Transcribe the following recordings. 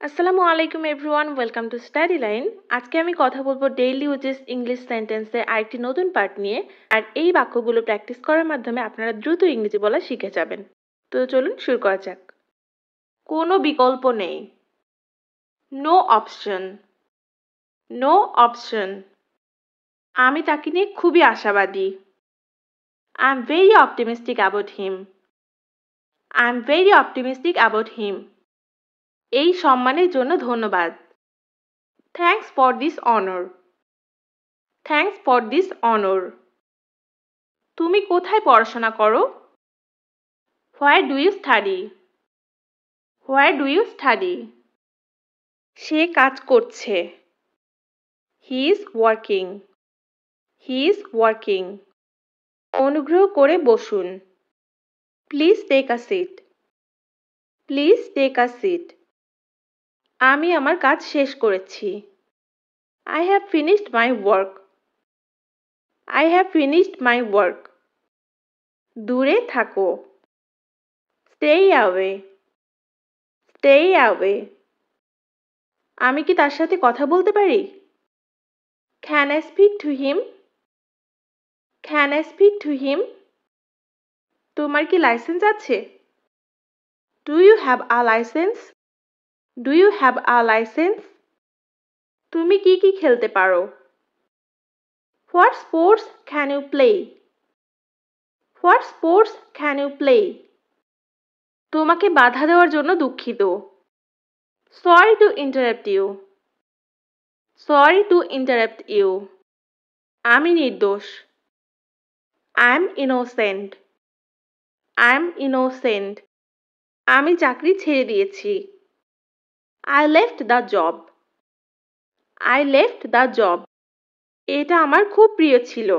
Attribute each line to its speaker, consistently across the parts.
Speaker 1: আসসালামু আলাইকুম everyone, welcome to স্টাডিলাইন। আজকে আমি কথা বলবো ডেইলি ইউজেস ইংলিশ সেন্টেন্সের আরেকটি নতুন পার্ট নিয়ে। আর এই বাক্যগুলো প্র্যাকটিস করার মাধ্যমে আপনারা দ্রুত ইংরেজি বলা শিখে যাবেন। তো চলুন শুরু করা যাক। কোনো বিকল্প নেই। No option. No option. আমি তাকে নিয়ে খুবই আশাবাদী। I am very optimistic about him. I am very optimistic about him. এই সম্মানের জন্য ধন্যবাদ। Thanks for this honour. Thanks for this honour. তুমি কোথায় পড়াশোনা করো? Where do you study? Where do you study? সে কাজ করছে। He is working. He is working. অনুগ্রহ করে বসুন। Please take a seat. Please take a seat. আমি আমার কাজ শেষ করেছি। I have finished my work. I have finished my work. দূরে থাকো। Stay away. Stay away. আমি কি তার সাথে কথা বলতে পারি? Can I speak to him? Can I speak to him? তোমার কি লাইসেন্স আছে? Do you have a license? Do you have a license? তুমি কি কি খেলতে পারো? What sports can you play? What sports can you play? তোমাকে বাধা দেওয়ার জন্য দুঃখিত। Sorry to interrupt you. Sorry to interrupt you. আমি নির্দোষ। I am innocent. I am innocent. আমি চাকরি ছেড়ে দিয়েছি। I left the job. I left the job. এটা আমার খুব প্রিয় ছিল।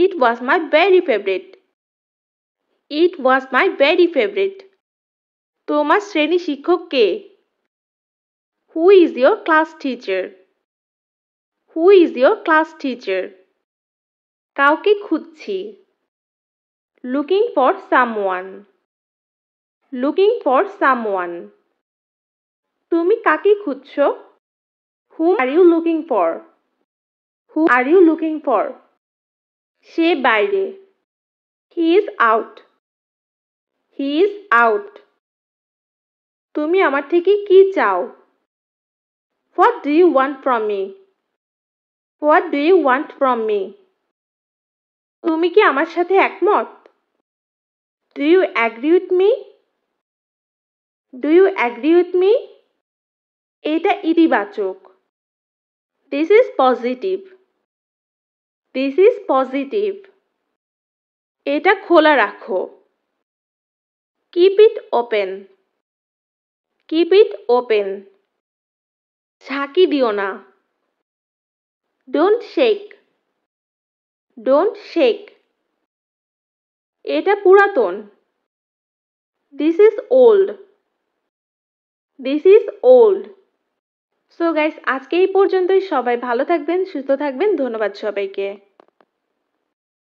Speaker 1: It was my very favorite. It was my very favorite. তোমার শ্রেণী শিক্ষক কে? Who is your class teacher? Who is your class teacher? কাউকে খুঁজছি। Looking for someone. Looking for someone. তুমি কাকে খুঁজছো? Whom are you looking for? Who are you looking for? সে বাইরে। He is out. He is out. তুমি আমার থেকে কি চাও? What do you want from me? What do you want from me? তুমি কি আমার সাথে একমত? Do you agree with me? Do you agree with me? এটা ইতিবাচক। This is positive. This is positive. এটা খোলা রাখো। Keep it open. Keep it open. ঝাঁকি দিও না। Don't shake. Don't shake. এটা পুরাতন। This is old. This is old. So guys, আজকে এই পর্যন্তই। সবাই ভালো থাকবেন, সুস্থ থাকবেন। ধন্যবাদ সবাইকে।